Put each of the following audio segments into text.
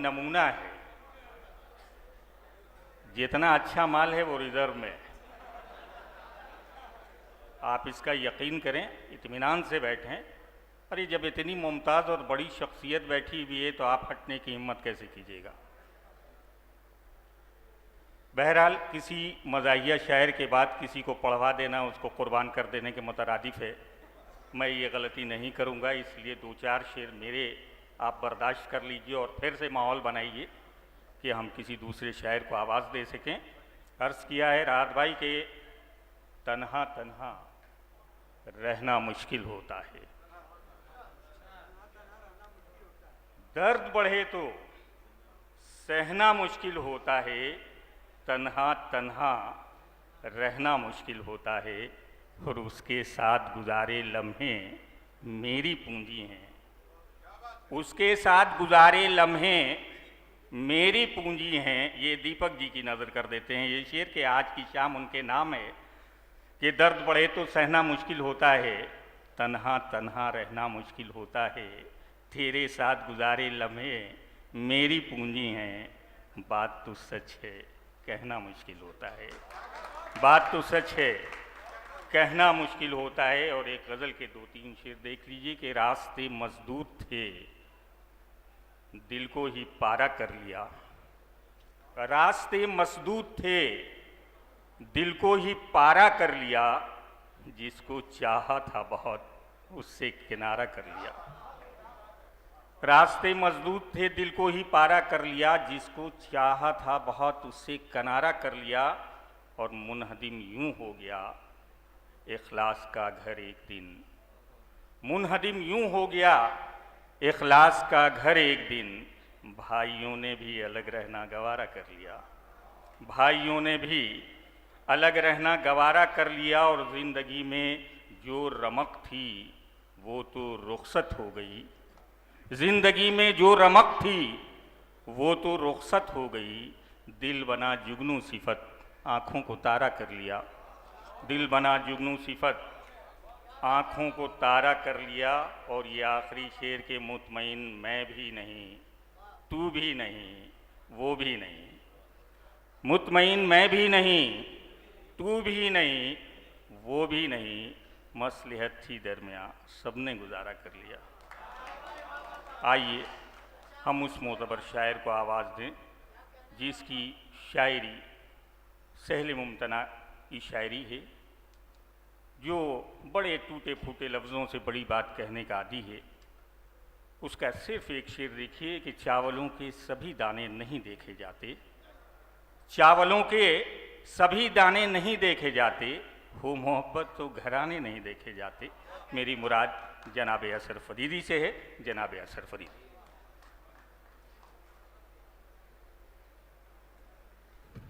नमूना है। जितना अच्छा माल है वो रिजर्व में है। आप इसका यकीन करें, इत्मीनान से बैठें। अरे जब इतनी मुमताज़ और बड़ी शख्सियत बैठी हुई है तो आप हटने की हिम्मत कैसे कीजिएगा। बहरहाल किसी मज़ाहिया शायर के बाद किसी को पढ़वा देना, उसको कुर्बान कर देने के मुतरादिफ है। मैं ये गलती नहीं करूँगा, इसलिए दो चार शेर मेरे आप बर्दाश्त कर लीजिए और फिर से माहौल बनाइए कि हम किसी दूसरे शायर को आवाज़ दे सकें। अर्ज़ किया है राहत भाई के तन्हा तन्हा रहना मुश्किल होता है, दर्द बढ़े तो सहना मुश्किल होता है, तन्हा तन्हा रहना मुश्किल होता है, और उसके साथ गुजारे लम्हे मेरी पूंजी हैं। उसके साथ गुजारे लम्हे मेरी पूंजी हैं। ये दीपक जी की नज़र कर देते हैं ये शेर कि आज की शाम उनके नाम है कि दर्द बढ़े तो सहना मुश्किल होता है, तन्हा तन्हा रहना मुश्किल होता है, तेरे साथ गुजारे लम्हे मेरी पूंजी हैं। बात तो सच है, कहना मुश्किल होता है। बात तो सच है, कहना मुश्किल होता है। और एक गज़ल के दो तीन शेर देख लीजिए कि रास्ते मजदूर थे, दिल को ही पारा कर लिया। रास्ते मजदूर थे, दिल को ही पारा कर लिया, जिसको चाहा था बहुत उससे किनारा कर लिया। रास्ते मजदूर थे, दिल को ही पारा कर लिया, जिसको चाहा था बहुत उससे किनारा कर लिया। और मुनहदिम यूं हो गया इखलास का घर एक दिन, मुनहदिम यूं हो गया इखलास का घर एक दिन, भाइयों ने भी अलग रहना गवारा कर लिया। भाइयों ने भी अलग रहना गवारा कर लिया। और ज़िंदगी में जो रमक थी वो तो रुखसत हो गई। ज़िंदगी में जो रमक थी वो तो रुखसत हो गई। दिल बना जुगनू सिफत आँखों को तारा कर लिया। दिल बना जुगनू सिफत आँखों को तारा कर लिया। और ये आखिरी शेर के मुतमईन मैं भी नहीं, तू भी नहीं, वो भी नहीं। मुतमईन मैं भी नहीं, तू भी नहीं, वो भी नहीं, मसलहत थी दरमियाँ सबने गुजारा कर लिया। आइए हम उस मोतबर शायर को आवाज़ दें जिसकी शायरी सहल मुमतना की शायरी है, जो बड़े टूटे फूटे लफ्ज़ों से बड़ी बात कहने का आदी है। उसका सिर्फ एक शेर देखिए कि चावलों के सभी दाने नहीं देखे जाते, चावलों के सभी दाने नहीं देखे जाते, हो मोहब्बत तो घराने नहीं देखे जाते। मेरी मुराद जनाब असर फरीदी से है। जनाब असर फरीदी।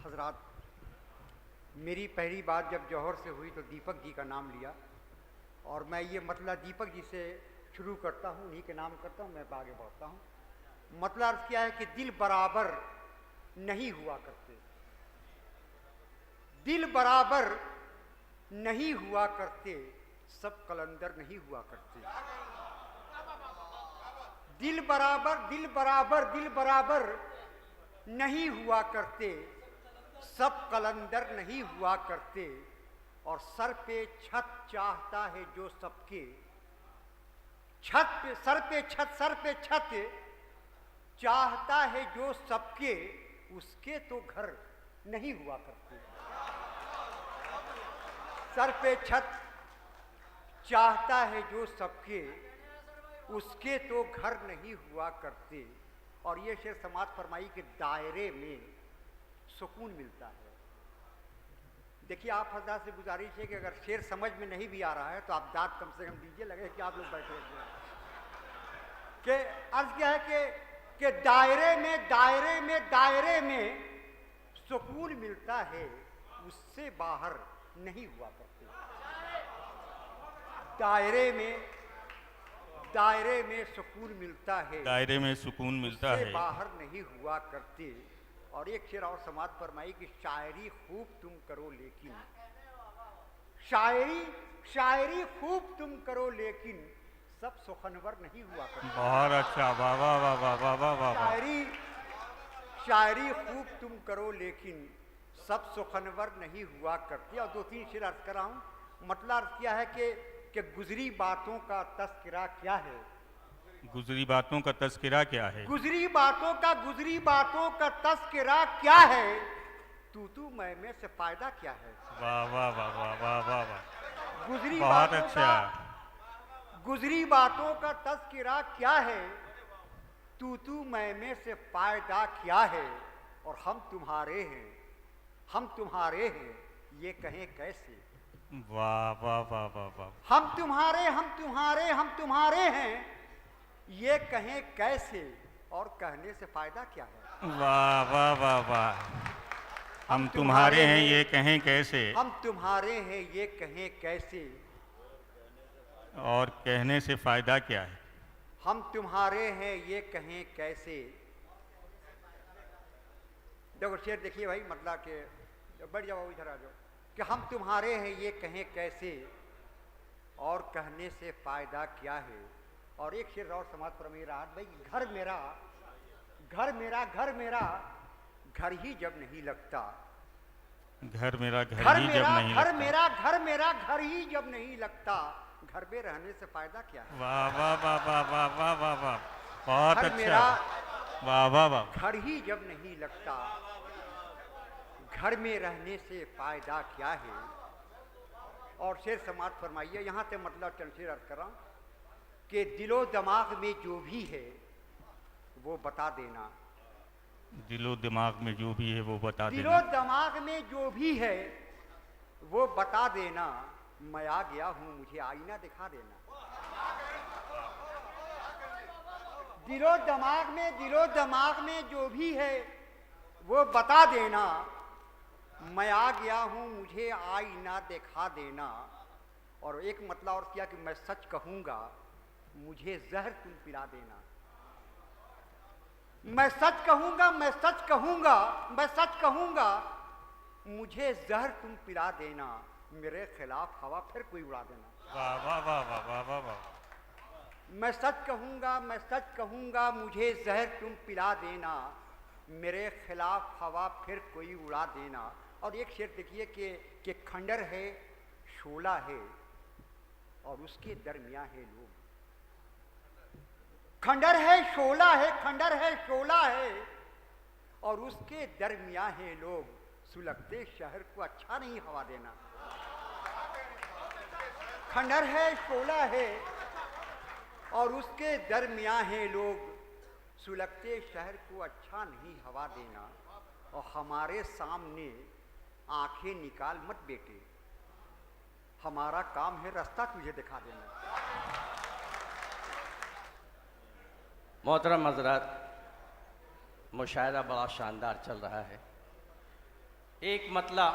हजरात, मेरी पहली बात जब जौहर से हुई तो दीपक जी का नाम लिया, और मैं ये मतलब दीपक जी से शुरू करता हूँ, उन्हीं के नाम करता हूँ, मैं आगे बढ़ता हूँ। मतलब अर्थ क्या है कि दिल बराबर नहीं हुआ करते, दिल बराबर नहीं हुआ करते, सब कलंदर नहीं हुआ करते। दिल बराबर दिल बराबर दिल बराबर नहीं हुआ करते, सब कलंदर नहीं हुआ करते। और सर पे छत चाहता है जो सबके, छत पे सर पे छत चाहता है जो सबके, उसके तो घर नहीं हुआ करते। सर पे छत चाहता है जो सबके, उसके तो घर नहीं हुआ करते। और ये शेर समाज फरमाई के दायरे में सुकून मिलता है। देखिए, आप हज़रात से गुजारिश है कि अगर शेर समझ में नहीं भी आ रहा है तो आप दाद कम से कम दीजिए, लगे कि आप लोग बैठे हैं। कि अर्ज क्या है कि दायरे में सुकून मिलता है, उससे बाहर नहीं हुआ करते। दायरे में सुकून मिलता है, दायरे में सुकून मिलता है, बाहर नहीं हुआ करते। और एक शेर और समाज फरमाई कि शायरी खूब तुम करो लेकिन, शायरी खूब तुम करो लेकिन, सब सुखनवर नहीं हुआ करते। बहुत अच्छा, वाह वाह वाह वाह वाह वाह वाह। शायरी खूब तुम करो लेकिन सब सुखनवर नहीं हुआ करती। और 2-3 शेर अर्ज कर रहा हूँ। मतलब अर्ज किया है कि गुजरी बातों का तस्करा क्या है, गुजरी बातों का तस्करा क्या है, गुजरी बातों का तस्करा क्या है, तू मैं से फायदा क्या है। वाह वाह वाह वाह वाह वाह वाह, गुजरी बहुत बातों अच्छा। गुजरी बातों का तस्करा क्या है, तू मैं से फायदा क्या है। और हम तुम्हारे हैं ये कहें कैसे। वाह वाह वाह वाह वाह, हम तुम्हारे हैं ये कहें कैसे, और कहने से फायदा क्या है। वाह वाह वाह वाह, हम तुम्हारे हैं ये कहें कैसे, हम तुम्हारे हैं ये कहें कैसे, और कहने से फायदा क्या है। हम तुम्हारे हैं ये कहें कैसे। देखो शेर देखिए भाई, मतलब के बढ़ जाओ इधर आ जाओ, कि हम तुम्हारे हैं ये कहें कैसे, और कहने से फायदा क्या है। और एक शेर और समाज पर मेरा भाई, घर मेरा घर ही जब नहीं लगता, घर मेरा घर ही जब नहीं लगता, घर ही जब नहीं लगता, घर में रहने से फायदा क्या है। वाह वाह वाह वाह वाह वाह वाह वाह, बहुत घर अच्छा, मेरा वाह वाह वाह, घर ही जब नहीं लगता, घर में रहने से फायदा क्या है। और शेर समाप्त फरमाइए। यहाँ से मतलब चंद शेर अर्ज कर रहा हूँ कि दिलो दिमाग में जो भी है वो बता देना, दिलो दिमाग में जो भी है वो बता दिलो देना, दिमाग में जो भी है वो बता देना, मैं आ गया हूँ मुझे आईना दिखा देना। दिलो दिमाग में जो भी है वो बता देना, मैं आ गया हूँ मुझे आईना दिखा देना। और एक मतलब और किया कि मैं सच कहूँगा मुझे जहर तुम पिला देना। मैं सच कहूँगा मुझे जहर तुम पिला देना, मेरे खिलाफ हवा फिर कोई उड़ा देना। वाह वाह वाह वाह वाह वाह वाह, मैं सच कहूँगा मुझे जहर तुम पिला देना, मेरे खिलाफ हवा फिर कोई उड़ा देना। और एक शेर देखिए कि खंडर है शोला है और उसके दरमियां है लोग। खंडर है शोला है और उसके दरमियां है लोग, सुलगते शहर को अच्छा नहीं हवा देना। खंडर है शोला है और उसके दरमियां है लोग, सुलगते शहर को अच्छा नहीं हवा देना। और हमारे सामने आंखें निकाल मत बेटे, हमारा काम है रास्ता तुझे दिखा देना। मोहतरम हज़रात, मुशायरा बड़ा शानदार चल रहा है। एक मतला